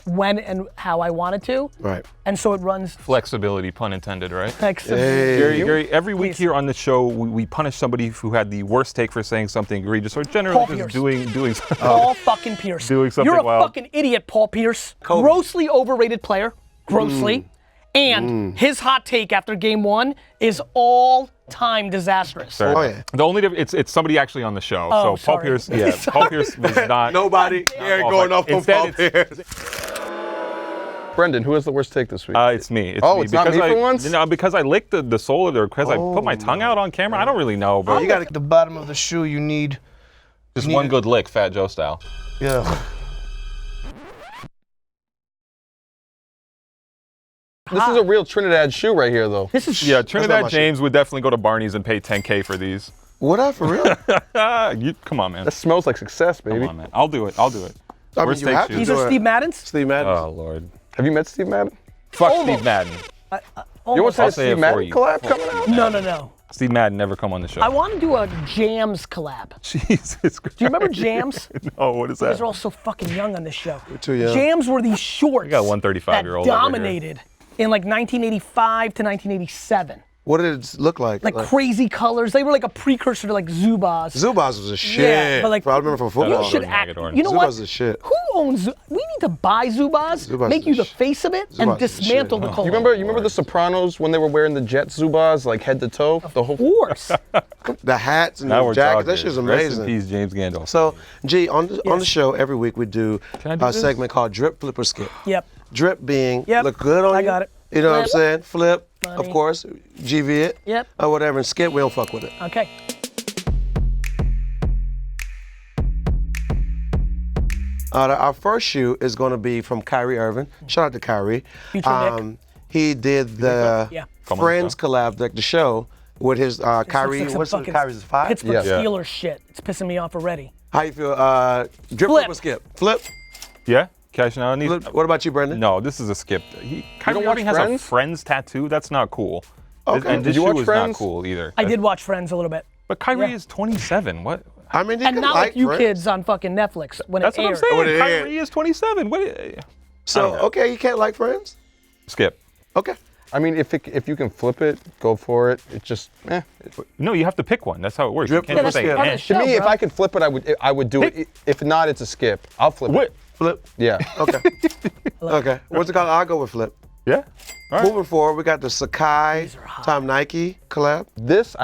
[SPEAKER 5] when and how I wanted to.
[SPEAKER 4] Right.
[SPEAKER 5] And so it runs
[SPEAKER 1] Flexibility, pun intended, right?
[SPEAKER 5] flexibility.
[SPEAKER 1] Gary, every week
[SPEAKER 5] Please.
[SPEAKER 1] here on the show, we punish somebody who had the worst take for saying something egregious or generally
[SPEAKER 5] Paul
[SPEAKER 1] just
[SPEAKER 5] Pierce.
[SPEAKER 1] doing something.
[SPEAKER 5] Paul fucking Pierce.
[SPEAKER 1] Doing something
[SPEAKER 5] You're a
[SPEAKER 1] wild.
[SPEAKER 5] fucking idiot, Paul Pierce. Grossly overrated player. Grossly. And his hot take after game 1 is all-time disastrous.
[SPEAKER 1] Fair
[SPEAKER 4] Oh,
[SPEAKER 1] enough.
[SPEAKER 4] yeah.
[SPEAKER 1] The only it's somebody actually on the show.
[SPEAKER 5] Oh,
[SPEAKER 1] so Paul
[SPEAKER 5] sorry.
[SPEAKER 1] Pierce, yeah, Paul Pierce was not.
[SPEAKER 4] Nobody. Gary going off on
[SPEAKER 1] Instead,
[SPEAKER 4] Paul
[SPEAKER 1] it's-
[SPEAKER 4] Pierce.
[SPEAKER 3] Brendan, who has the worst take this week?
[SPEAKER 1] It's me. It's
[SPEAKER 3] Oh,
[SPEAKER 1] me.
[SPEAKER 3] it's not me
[SPEAKER 1] I,
[SPEAKER 3] for once?
[SPEAKER 1] No, because I licked the sole of it, or because I put my tongue out on camera. I don't really know, but
[SPEAKER 4] You got
[SPEAKER 6] At the bottom of the shoe, you need,
[SPEAKER 1] just one good lick, Fat Joe style.
[SPEAKER 6] yeah.
[SPEAKER 3] This is a real Trinidad shoe right here, though.
[SPEAKER 5] This is
[SPEAKER 1] Yeah,
[SPEAKER 4] not
[SPEAKER 1] Trinidad
[SPEAKER 4] my
[SPEAKER 1] James would definitely go to Barney's and pay $10K for these.
[SPEAKER 4] What up, for real?
[SPEAKER 1] Come on, man.
[SPEAKER 3] That smells like success, baby.
[SPEAKER 1] Come on, man. I'll do it. I'll do it.
[SPEAKER 4] I mean,
[SPEAKER 1] Worst
[SPEAKER 4] you
[SPEAKER 1] take
[SPEAKER 4] have to
[SPEAKER 1] shoes.
[SPEAKER 5] These
[SPEAKER 4] do
[SPEAKER 5] are
[SPEAKER 4] it.
[SPEAKER 5] Steve Madden's?
[SPEAKER 4] Steve Madden.
[SPEAKER 1] Oh Lord.
[SPEAKER 3] Have you met Steve Madden?
[SPEAKER 1] Fuck
[SPEAKER 5] Almost.
[SPEAKER 1] Steve Madden.
[SPEAKER 3] You
[SPEAKER 5] Almost.
[SPEAKER 3] almost had
[SPEAKER 1] I'll
[SPEAKER 3] a
[SPEAKER 1] say
[SPEAKER 3] Steve
[SPEAKER 1] it for
[SPEAKER 3] Madden
[SPEAKER 1] you.
[SPEAKER 3] collab coming out?
[SPEAKER 5] No.
[SPEAKER 1] Steve Madden never come on the show.
[SPEAKER 5] I want to do a Jams collab.
[SPEAKER 1] Jesus Christ.
[SPEAKER 5] Do you remember Jams?
[SPEAKER 1] No, what is
[SPEAKER 5] You guys
[SPEAKER 1] that?
[SPEAKER 5] are all so fucking young on this show. We're
[SPEAKER 4] too young.
[SPEAKER 5] Jams were these shorts
[SPEAKER 1] got one 35-year-old
[SPEAKER 5] that
[SPEAKER 1] over here.
[SPEAKER 5] dominated in like 1985 to 1987.
[SPEAKER 4] What did it look like?
[SPEAKER 5] Like crazy colors. They were like a precursor to like Zubaz.
[SPEAKER 4] Zubaz was a shit.
[SPEAKER 5] Yeah, but like
[SPEAKER 4] I remember from football.
[SPEAKER 5] you should
[SPEAKER 1] Jordan
[SPEAKER 5] act.
[SPEAKER 1] Hagedorn.
[SPEAKER 5] You know
[SPEAKER 4] Zubaz
[SPEAKER 5] what?
[SPEAKER 4] is shit.
[SPEAKER 5] Who owns? We need to buy Zubaz,
[SPEAKER 4] Zubaz
[SPEAKER 5] make
[SPEAKER 4] is
[SPEAKER 5] you the
[SPEAKER 4] sh-
[SPEAKER 5] face of it,
[SPEAKER 4] Zubaz
[SPEAKER 5] and
[SPEAKER 4] is
[SPEAKER 5] dismantle
[SPEAKER 4] shit.
[SPEAKER 5] the culture.
[SPEAKER 3] You remember The Sopranos when they were wearing the Jet Zubaz, like head to toe? The whole.
[SPEAKER 5] Of course.
[SPEAKER 4] The hats and
[SPEAKER 1] Now
[SPEAKER 4] the
[SPEAKER 1] we're
[SPEAKER 4] jackets.
[SPEAKER 1] talking.
[SPEAKER 4] That shit's
[SPEAKER 1] Rest in
[SPEAKER 4] amazing.
[SPEAKER 1] peace, James Gandolf.
[SPEAKER 4] So, G, on the
[SPEAKER 5] Yes.
[SPEAKER 4] show every week we do
[SPEAKER 1] Can I do
[SPEAKER 4] a
[SPEAKER 1] this?
[SPEAKER 4] segment called Drip, Flip, or Skip.
[SPEAKER 5] Yep.
[SPEAKER 4] Drip being
[SPEAKER 5] Yep.
[SPEAKER 4] look good on
[SPEAKER 5] I
[SPEAKER 4] you.
[SPEAKER 5] got it.
[SPEAKER 4] You know what I'm
[SPEAKER 5] Flip.
[SPEAKER 4] saying? Flip,
[SPEAKER 5] Money.
[SPEAKER 4] of course. GV it.
[SPEAKER 5] Yep.
[SPEAKER 4] Or whatever. And skip, we don't fuck with it.
[SPEAKER 5] Okay.
[SPEAKER 4] Our first shoe is going to be from Kyrie Irving. Shout out to Kyrie.
[SPEAKER 5] Feature Nick.
[SPEAKER 4] He did the
[SPEAKER 5] Yeah.
[SPEAKER 1] Come on the
[SPEAKER 4] Friends collab, like the show, with his Kyrie.
[SPEAKER 5] Looks like
[SPEAKER 4] What's
[SPEAKER 5] some
[SPEAKER 4] it?
[SPEAKER 5] fucking
[SPEAKER 4] Kyrie's 5?
[SPEAKER 5] Pittsburgh
[SPEAKER 3] Yeah.
[SPEAKER 5] Steelers shit. It's pissing me off already.
[SPEAKER 4] How you feel? Drip,
[SPEAKER 5] Flip.
[SPEAKER 4] flip, or skip? Flip.
[SPEAKER 1] Yeah, cashing out on these.
[SPEAKER 4] Flip. What about you, Brendan?
[SPEAKER 1] No, this is a skip. Kyrie
[SPEAKER 3] don't watch
[SPEAKER 1] Irving has a
[SPEAKER 3] Friends?
[SPEAKER 1] Friends tattoo. That's not cool.
[SPEAKER 4] Okay.
[SPEAKER 1] And this
[SPEAKER 3] Did you
[SPEAKER 1] shoe
[SPEAKER 3] watch
[SPEAKER 1] is not
[SPEAKER 3] Friends?
[SPEAKER 1] cool either.
[SPEAKER 5] I did watch Friends a little bit.
[SPEAKER 1] But Kyrie
[SPEAKER 5] Yeah.
[SPEAKER 1] is 27. What?
[SPEAKER 4] I mean, you
[SPEAKER 5] And
[SPEAKER 4] can
[SPEAKER 5] not
[SPEAKER 4] like
[SPEAKER 5] like you
[SPEAKER 4] Friends.
[SPEAKER 5] kids on fucking Netflix when
[SPEAKER 1] That's
[SPEAKER 5] it
[SPEAKER 1] what I'm
[SPEAKER 5] aired.
[SPEAKER 1] saying.
[SPEAKER 4] When it aired.
[SPEAKER 1] Kyrie is 27. What? I
[SPEAKER 4] So,
[SPEAKER 1] don't know.
[SPEAKER 4] okay, you can't like Friends?
[SPEAKER 1] Skip.
[SPEAKER 4] Okay.
[SPEAKER 3] I mean, if you can flip it, go for it. It just,
[SPEAKER 1] No, you have to pick one. That's how it works. You
[SPEAKER 4] Drip,
[SPEAKER 1] can't
[SPEAKER 4] flip,
[SPEAKER 1] just
[SPEAKER 4] or
[SPEAKER 1] say
[SPEAKER 4] skip?
[SPEAKER 5] Part of
[SPEAKER 1] eh.
[SPEAKER 5] the show,
[SPEAKER 3] To me, if
[SPEAKER 5] bro.
[SPEAKER 3] I could flip it, I would do it. If not, it's a skip. I'll flip
[SPEAKER 1] What?
[SPEAKER 3] it.
[SPEAKER 4] Flip.
[SPEAKER 3] Yeah.
[SPEAKER 4] Okay. Okay. What's it called? I'll go with flip.
[SPEAKER 1] Yeah. All right.
[SPEAKER 4] Moving forward, we got the Sakai Tom Nike collab.
[SPEAKER 3] This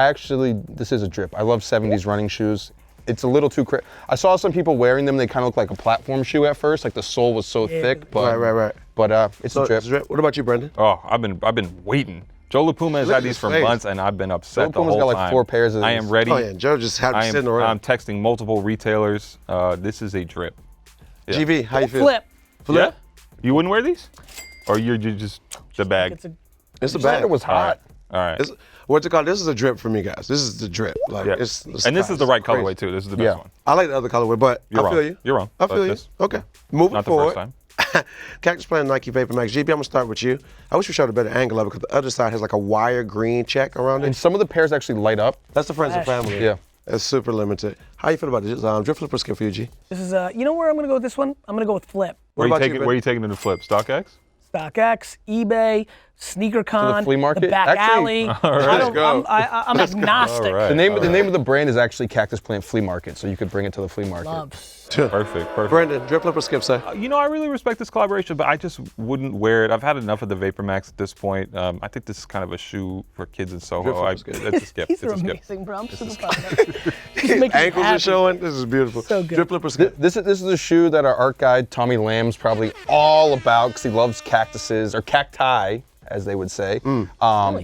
[SPEAKER 3] is a drip. I love 70s running shoes. It's a little too I saw some people wearing them. They kind of look like a platform shoe at first. Like the sole was so thick, but
[SPEAKER 4] Right.
[SPEAKER 3] But it's
[SPEAKER 4] So,
[SPEAKER 3] a drip.
[SPEAKER 4] it's a drip. What about you, Brendan?
[SPEAKER 1] Oh, I've been waiting. Joe LaPuma has
[SPEAKER 4] Look
[SPEAKER 1] had
[SPEAKER 4] at
[SPEAKER 1] these
[SPEAKER 4] his
[SPEAKER 1] for
[SPEAKER 4] face.
[SPEAKER 1] months, and I've been upset
[SPEAKER 3] Joe
[SPEAKER 1] the
[SPEAKER 3] LaPuma's
[SPEAKER 1] whole
[SPEAKER 3] got like
[SPEAKER 1] time.
[SPEAKER 3] 4 pairs of
[SPEAKER 1] I
[SPEAKER 3] these.
[SPEAKER 1] am ready.
[SPEAKER 4] Oh yeah, Joe just had me sitting
[SPEAKER 1] I'm
[SPEAKER 4] around.
[SPEAKER 1] texting multiple retailers. This is a drip. Yeah.
[SPEAKER 4] GV, how you feel?
[SPEAKER 5] Flip.
[SPEAKER 1] Yeah? You wouldn't wear these? Or you're just the bag?
[SPEAKER 5] It's a,
[SPEAKER 4] It's a
[SPEAKER 3] Said
[SPEAKER 4] bag.
[SPEAKER 3] it was hot.
[SPEAKER 1] All right.
[SPEAKER 4] What's it called? This is a drip for me, guys. This is the drip. Like,
[SPEAKER 1] Yeah.
[SPEAKER 4] it's
[SPEAKER 1] And this is the right
[SPEAKER 4] crazy.
[SPEAKER 1] colorway too. This is the best
[SPEAKER 3] Yeah.
[SPEAKER 1] one.
[SPEAKER 4] I like the other colorway, but
[SPEAKER 1] You're
[SPEAKER 4] I
[SPEAKER 1] wrong.
[SPEAKER 4] feel you.
[SPEAKER 1] You're wrong,
[SPEAKER 4] I
[SPEAKER 1] but
[SPEAKER 4] feel you.
[SPEAKER 1] this-
[SPEAKER 4] Okay. Moving
[SPEAKER 1] Not the
[SPEAKER 4] forward.
[SPEAKER 1] first time.
[SPEAKER 4] Cactus Plant Nike Vapor Max. GB, I'm gonna start with you. I wish we showed a better angle of it because the other side has like a wire green check around
[SPEAKER 3] And
[SPEAKER 4] it.
[SPEAKER 3] some of the pairs actually light up.
[SPEAKER 4] That's the friends and
[SPEAKER 5] Flash.
[SPEAKER 4] family.
[SPEAKER 3] Yeah.
[SPEAKER 4] It's super limited. How you feel about this? Drip flip or skip for you, G?
[SPEAKER 5] this is you know where I'm gonna go with this one? I'm gonna go with flip.
[SPEAKER 1] Where
[SPEAKER 4] about
[SPEAKER 1] you
[SPEAKER 4] you,
[SPEAKER 1] taking?
[SPEAKER 4] Ben?
[SPEAKER 1] Where are you taking it to flip? StockX?
[SPEAKER 5] StockX, eBay, SneakerCon,
[SPEAKER 3] flea market?
[SPEAKER 5] the back
[SPEAKER 3] Actually-
[SPEAKER 5] alley. I don't,
[SPEAKER 4] go.
[SPEAKER 5] I'm agnostic.
[SPEAKER 1] All right.
[SPEAKER 3] The name of the brand is actually Cactus Plant Flea Market, so you could bring it to the flea market.
[SPEAKER 5] Love.
[SPEAKER 1] Perfect.
[SPEAKER 4] Brendan, drip flip or skip, say?
[SPEAKER 1] You know, I really respect this collaboration, but I just wouldn't wear it. I've had enough of the Vapor Max at this point. I think this is kind of a shoe for kids in Soho.
[SPEAKER 4] Flip is good.
[SPEAKER 1] It's a skip.
[SPEAKER 5] These
[SPEAKER 1] It's
[SPEAKER 5] are
[SPEAKER 1] a skip.
[SPEAKER 5] amazing, bro. I'm super proud of them. Just make me
[SPEAKER 4] Ankles
[SPEAKER 5] happy.
[SPEAKER 4] are showing. This is beautiful.
[SPEAKER 5] So good.
[SPEAKER 4] Drip flip or skip?
[SPEAKER 3] This is a shoe that our art guide Tommy Lamb's probably all about because he loves cactuses or cacti, as they would say.
[SPEAKER 5] Really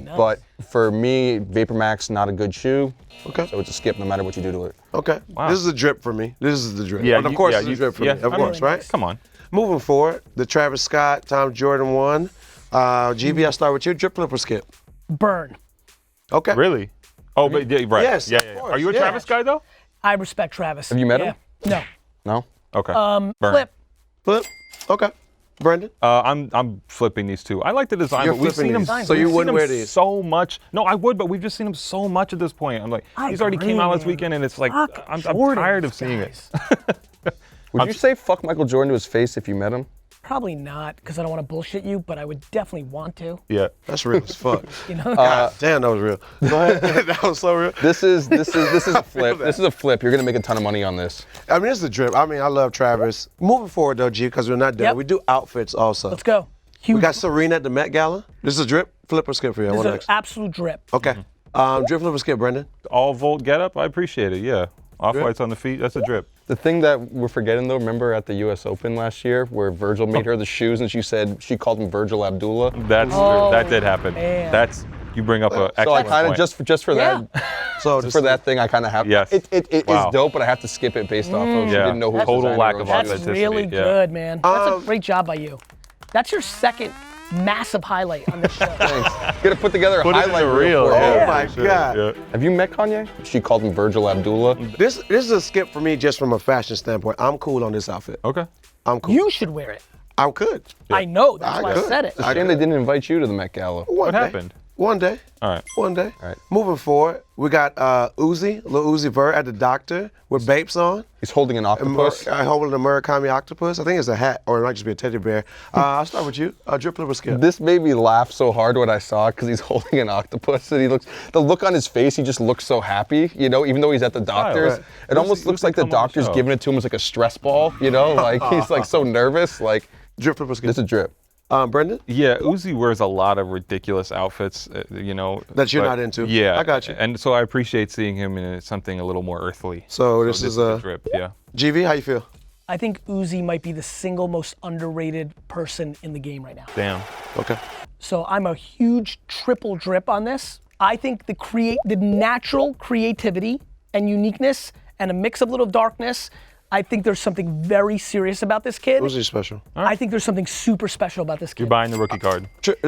[SPEAKER 5] nice.
[SPEAKER 3] But for me, Vapor Max not a good shoe.
[SPEAKER 4] Okay.
[SPEAKER 3] So it's a skip no matter what you do to it.
[SPEAKER 4] Okay.
[SPEAKER 1] Wow.
[SPEAKER 4] This is a drip for me. This is the drip.
[SPEAKER 1] Yeah,
[SPEAKER 4] And of
[SPEAKER 1] you-
[SPEAKER 4] course,
[SPEAKER 1] yeah,
[SPEAKER 4] it's a
[SPEAKER 1] you-
[SPEAKER 4] drip for
[SPEAKER 1] yeah,
[SPEAKER 4] me. Of
[SPEAKER 1] I
[SPEAKER 4] course,
[SPEAKER 5] mean,
[SPEAKER 4] right?
[SPEAKER 1] Come on.
[SPEAKER 4] Moving forward, the Travis Scott Tom Jordan 1. GB, I start with you. Drip flip or skip?
[SPEAKER 5] Burn.
[SPEAKER 4] Okay.
[SPEAKER 1] Really? Oh, but yeah, right.
[SPEAKER 4] Yes,
[SPEAKER 1] Yeah,
[SPEAKER 4] of
[SPEAKER 1] yeah, yeah.
[SPEAKER 4] course,
[SPEAKER 1] Are you a
[SPEAKER 4] yeah.
[SPEAKER 1] Travis guy though?
[SPEAKER 5] I respect Travis.
[SPEAKER 3] Have you met
[SPEAKER 5] Yeah.
[SPEAKER 3] him?
[SPEAKER 5] No.
[SPEAKER 3] No?
[SPEAKER 1] Okay. Burn.
[SPEAKER 5] Flip.
[SPEAKER 4] Flip. Okay. Brendan?
[SPEAKER 1] I'm flipping these two. I like the design,
[SPEAKER 4] You're
[SPEAKER 1] but we've
[SPEAKER 4] flipping
[SPEAKER 1] seen them.
[SPEAKER 4] these. So you
[SPEAKER 1] we've seen
[SPEAKER 4] wouldn't
[SPEAKER 1] them
[SPEAKER 4] wear these?
[SPEAKER 1] so much. No, I would, but we've just seen them so much at this point. I'm like,
[SPEAKER 5] I
[SPEAKER 1] these already came
[SPEAKER 5] agree,
[SPEAKER 1] out last
[SPEAKER 5] man.
[SPEAKER 1] weekend, and it's like
[SPEAKER 5] Fuck
[SPEAKER 1] I'm
[SPEAKER 5] Jordans,
[SPEAKER 1] tired of seeing it.
[SPEAKER 5] guys.
[SPEAKER 3] Would you say fuck Michael Jordan to his face if you met him?
[SPEAKER 5] Probably not, because I don't want to bullshit you, but I would definitely want to.
[SPEAKER 1] Yeah.
[SPEAKER 4] That's real as fuck.
[SPEAKER 5] You know?
[SPEAKER 4] God damn, that was real. Go ahead. That was so real.
[SPEAKER 3] This is a flip. This is a flip. You're gonna make a ton of money on this.
[SPEAKER 4] I mean, it's the drip. I mean, I love Travis. Moving forward, though, G, because we're not done.
[SPEAKER 5] Yep.
[SPEAKER 4] We do outfits also.
[SPEAKER 5] Let's go. Huge.
[SPEAKER 4] We got Serena at the Met Gala. This is a drip, flip or skip for you? I
[SPEAKER 5] This is
[SPEAKER 4] want
[SPEAKER 5] an
[SPEAKER 4] to ask.
[SPEAKER 5] absolute drip.
[SPEAKER 4] Okay. Drip, flip or skip, Brendan?
[SPEAKER 1] All Volt getup. I appreciate it. Yeah. Off whites on the feet. That's a drip.
[SPEAKER 3] The thing that we're forgetting though, remember at the US Open last year where Virgil made her the shoes and she called him Virgil Abdullah?
[SPEAKER 1] That did happen.
[SPEAKER 5] man.
[SPEAKER 1] That's you bring up a
[SPEAKER 3] So I
[SPEAKER 1] excellent
[SPEAKER 3] kind of
[SPEAKER 1] point.
[SPEAKER 3] just for
[SPEAKER 5] Yeah.
[SPEAKER 3] that
[SPEAKER 4] So
[SPEAKER 3] for that thing I kind of have
[SPEAKER 1] Yes.
[SPEAKER 3] it
[SPEAKER 1] Wow.
[SPEAKER 3] is dope, but I have to skip it based off of she
[SPEAKER 1] Yeah.
[SPEAKER 3] didn't know who
[SPEAKER 1] Total
[SPEAKER 3] designer
[SPEAKER 1] lack
[SPEAKER 3] or
[SPEAKER 1] of
[SPEAKER 3] whatever.
[SPEAKER 5] That's
[SPEAKER 1] authenticity,
[SPEAKER 5] really
[SPEAKER 1] yeah.
[SPEAKER 5] good, man. That's a great job by you. That's your second massive highlight on this show.
[SPEAKER 3] You gotta put together a
[SPEAKER 1] Put it in
[SPEAKER 3] highlight
[SPEAKER 1] the
[SPEAKER 3] reel.
[SPEAKER 1] reel.
[SPEAKER 3] for it.
[SPEAKER 4] Oh my God.
[SPEAKER 1] Yeah.
[SPEAKER 3] Have you met Kanye? She called him Virgil Abdullah.
[SPEAKER 4] This is a skip for me just from a fashion standpoint. I'm cool on this outfit.
[SPEAKER 1] Okay.
[SPEAKER 4] I'm cool.
[SPEAKER 5] You should wear it.
[SPEAKER 4] I could.
[SPEAKER 5] I know. That's
[SPEAKER 4] I
[SPEAKER 5] why I
[SPEAKER 4] could.
[SPEAKER 5] said it.
[SPEAKER 3] It's a shame they didn't invite you to the Met Gala.
[SPEAKER 4] One day.
[SPEAKER 1] happened?
[SPEAKER 4] One day.
[SPEAKER 1] All right.
[SPEAKER 4] One day.
[SPEAKER 3] All right.
[SPEAKER 4] Moving forward, we got Lil Uzi Vert at the doctor with Bapes on.
[SPEAKER 3] He's holding an octopus.
[SPEAKER 4] I holding a Murakami octopus. I think it's a hat, or it might just be a teddy bear. I'll start with you. Drip, flip, or skip?
[SPEAKER 3] This made me laugh so hard when I saw it because he's holding an octopus and the look on his face, he just looks so happy, you know, even though he's at the doctor's.
[SPEAKER 4] right.
[SPEAKER 3] It almost looks like the
[SPEAKER 1] come on the
[SPEAKER 3] doctor's
[SPEAKER 1] show?
[SPEAKER 3] giving it to him as like a stress ball, you know, like he's like so nervous. Like,
[SPEAKER 4] Drip, flip, or skip?
[SPEAKER 3] this is a drip.
[SPEAKER 4] Brendan?
[SPEAKER 1] Yeah, Uzi wears a lot of ridiculous outfits, you know.
[SPEAKER 4] That you're
[SPEAKER 1] but-
[SPEAKER 4] not into.
[SPEAKER 1] Yeah.
[SPEAKER 4] I got you.
[SPEAKER 1] And so I appreciate seeing him in something a little more earthly.
[SPEAKER 4] So this is
[SPEAKER 1] a
[SPEAKER 4] a
[SPEAKER 1] drip, yeah.
[SPEAKER 4] GV. How you feel?
[SPEAKER 5] I think Uzi might be the single most underrated person in the game right now.
[SPEAKER 1] Damn.
[SPEAKER 4] Okay.
[SPEAKER 5] So I'm a huge triple drip on this. I think the natural creativity and uniqueness and a mix of little darkness, I think there's something very serious about this kid.
[SPEAKER 4] Uzi's special.
[SPEAKER 5] I think there's something super special about this kid.
[SPEAKER 1] You're buying the rookie card.
[SPEAKER 4] Drip.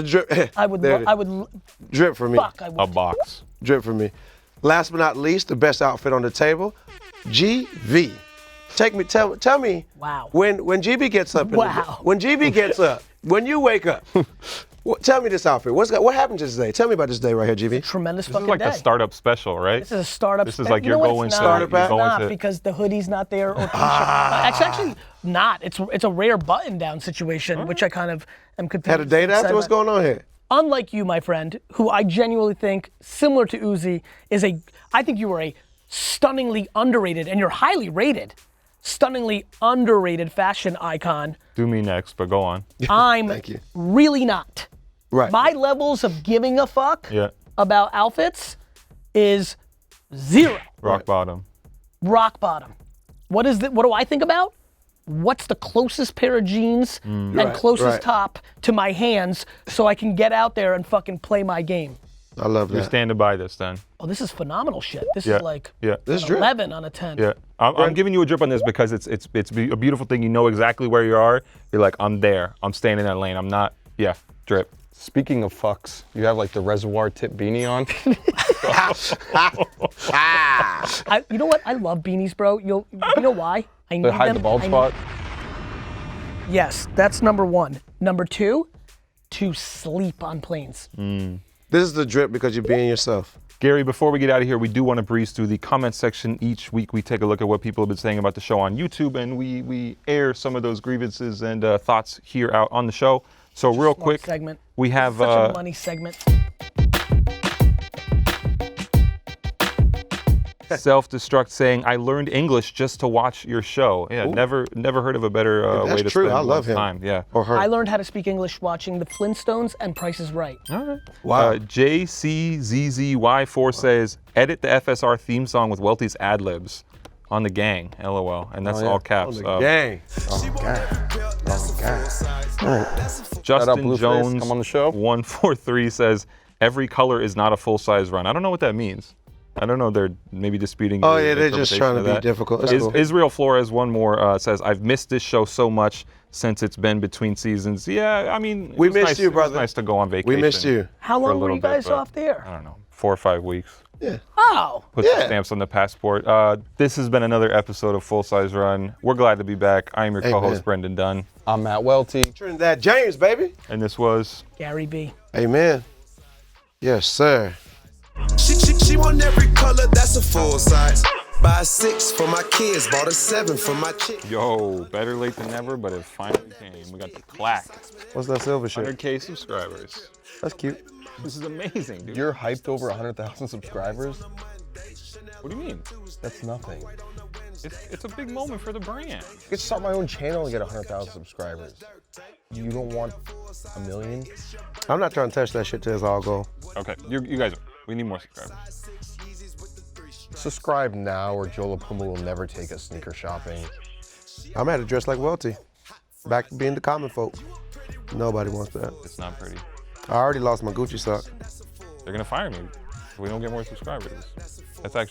[SPEAKER 5] I would,
[SPEAKER 4] There it is.
[SPEAKER 5] drip
[SPEAKER 4] Drip for me.
[SPEAKER 5] fuck, I would.
[SPEAKER 1] A box.
[SPEAKER 4] Drip for me. Last but not least, the best outfit on the table, GV. Tell me.
[SPEAKER 5] Wow.
[SPEAKER 4] When GB gets up.
[SPEAKER 5] Wow.
[SPEAKER 4] When GB gets up, when you wake up, Tell me this outfit. What happened just today? Tell me about this day right here, GV.
[SPEAKER 5] Tremendous
[SPEAKER 1] This
[SPEAKER 5] fucking
[SPEAKER 1] is like
[SPEAKER 5] day.
[SPEAKER 1] the startup special, right?
[SPEAKER 5] This is a startup.
[SPEAKER 1] This is like
[SPEAKER 5] you
[SPEAKER 1] you're
[SPEAKER 5] know what,
[SPEAKER 1] going
[SPEAKER 5] it's
[SPEAKER 1] to.
[SPEAKER 5] not.
[SPEAKER 1] You're
[SPEAKER 4] Startup
[SPEAKER 1] going
[SPEAKER 5] Not
[SPEAKER 1] to.
[SPEAKER 5] because the hoodie's not there or t-shirt. It's actually not. It's a rare button-down situation, which I kind of am confused.
[SPEAKER 4] Had a date after? What's going on here?
[SPEAKER 5] Unlike you, my friend, who I genuinely think, similar to Uzi, I think you are a stunningly underrated, and you're highly rated, stunningly underrated fashion icon.
[SPEAKER 1] Do me next, but go on.
[SPEAKER 5] I'm
[SPEAKER 4] Thank you.
[SPEAKER 5] really not.
[SPEAKER 4] Right.
[SPEAKER 5] My levels of giving a fuck
[SPEAKER 1] Yeah.
[SPEAKER 5] about outfits is 0.
[SPEAKER 1] Rock bottom.
[SPEAKER 5] Rock bottom. What do I think about? What's the closest pair of jeans and
[SPEAKER 4] Right,
[SPEAKER 5] closest
[SPEAKER 4] right.
[SPEAKER 5] top to my hands so I can get out there and fucking play my game?
[SPEAKER 4] I love
[SPEAKER 1] You're
[SPEAKER 4] that.
[SPEAKER 1] standing by this then.
[SPEAKER 5] Oh, this is phenomenal shit. This
[SPEAKER 1] Yeah.
[SPEAKER 5] is like
[SPEAKER 1] Yeah.
[SPEAKER 4] This
[SPEAKER 5] an
[SPEAKER 4] drip.
[SPEAKER 5] 11 on a 10.
[SPEAKER 1] Yeah. I'm giving you a drip on this because it's a beautiful thing. You know exactly where you are. You're like, I'm there. I'm staying in that lane. I'm not. Yeah. Drip.
[SPEAKER 3] Speaking of fucks, you have like the reservoir tip beanie on.
[SPEAKER 5] You know what? I love beanies, bro. You know why? I need
[SPEAKER 3] To hide
[SPEAKER 5] them.
[SPEAKER 3] the bald
[SPEAKER 5] I need-
[SPEAKER 3] spot.
[SPEAKER 5] Yes, that's number 1. Number 2, to sleep on planes.
[SPEAKER 4] This is the drip because you're being yourself.
[SPEAKER 1] Gary, before we get out of here, we do want to breeze through the comment section. Each week we take a look at what people have been saying about the show on YouTube, and we air some of those grievances and thoughts here out on the show. So real
[SPEAKER 5] Smart
[SPEAKER 1] quick,
[SPEAKER 5] segment.
[SPEAKER 1] we have
[SPEAKER 5] Such a money segment.
[SPEAKER 1] Self-Destruct saying, I learned English just to watch your show. Yeah, never heard of a better way
[SPEAKER 4] That's
[SPEAKER 1] to
[SPEAKER 4] true.
[SPEAKER 1] spend
[SPEAKER 4] I love
[SPEAKER 1] one's
[SPEAKER 4] him.
[SPEAKER 1] time. Yeah.
[SPEAKER 4] Or her.
[SPEAKER 5] I learned how to speak English watching The Flintstones and Price is Right.
[SPEAKER 1] All right.
[SPEAKER 4] Wow.
[SPEAKER 1] JCZZY4 says, edit the FSR theme song with Welty's ad-libs on the gang, LOL. And that's
[SPEAKER 3] Oh, yeah.
[SPEAKER 1] all caps.
[SPEAKER 4] On the gang.
[SPEAKER 1] Justin
[SPEAKER 3] out Blueface,
[SPEAKER 1] Jones,
[SPEAKER 3] come on the show.
[SPEAKER 1] 143 says, every color is not a full-size run. I don't know what that means. I don't know, they're maybe disputing
[SPEAKER 4] Oh,
[SPEAKER 1] your
[SPEAKER 4] yeah, they're just
[SPEAKER 1] interpretation
[SPEAKER 4] trying to
[SPEAKER 1] of
[SPEAKER 4] be
[SPEAKER 1] that.
[SPEAKER 4] difficult. That's cool.
[SPEAKER 1] Israel Flores, one more, says, I've missed this show so much since it's been between seasons. Yeah, I mean, it
[SPEAKER 4] We
[SPEAKER 1] was
[SPEAKER 4] missed
[SPEAKER 1] nice-
[SPEAKER 4] you,
[SPEAKER 1] it was
[SPEAKER 4] brother.
[SPEAKER 1] nice to go on vacation.
[SPEAKER 4] We missed you.
[SPEAKER 5] How
[SPEAKER 1] for a
[SPEAKER 5] long were
[SPEAKER 1] little
[SPEAKER 5] you guys
[SPEAKER 1] bit, but
[SPEAKER 5] off there?
[SPEAKER 1] I don't know, 4 or 5 weeks.
[SPEAKER 4] Yeah.
[SPEAKER 5] Oh,
[SPEAKER 1] Put some
[SPEAKER 4] Yeah.
[SPEAKER 1] stamps on the passport. This has been another episode of Full Size Run. We're glad to be back. I am your
[SPEAKER 4] Amen.
[SPEAKER 1] co-host, Brendan Dunne.
[SPEAKER 3] I'm Matt Welty.
[SPEAKER 4] Trinidad James, baby.
[SPEAKER 1] And this was...
[SPEAKER 5] Gary B.
[SPEAKER 4] Amen. Yes, sir.
[SPEAKER 2] She want every color, that's a full size. Buy a 6 for my kids, bought a 7 for my chick.
[SPEAKER 1] Yo, better late than never, but it finally came. We got the clack.
[SPEAKER 4] What's that silver shit?
[SPEAKER 1] 100K subscribers.
[SPEAKER 4] That's cute.
[SPEAKER 1] This is amazing, dude.
[SPEAKER 3] You're hyped over 100,000 subscribers?
[SPEAKER 1] What do you mean?
[SPEAKER 3] That's nothing.
[SPEAKER 1] It's a big moment for the brand.
[SPEAKER 3] I could start my own channel and get 100,000 subscribers. You don't want a million?
[SPEAKER 4] I'm not trying to touch that shit till it's all go.
[SPEAKER 1] Okay, you guys, we need more subscribers.
[SPEAKER 3] Subscribe now or Joe Puma will never take us sneaker shopping.
[SPEAKER 4] I'm at to dress like Welty. Back to being the common folk. Nobody wants that.
[SPEAKER 1] It's not pretty.
[SPEAKER 4] I already lost my Gucci sock.
[SPEAKER 1] They're gonna fire me if we don't get more subscribers. That's actually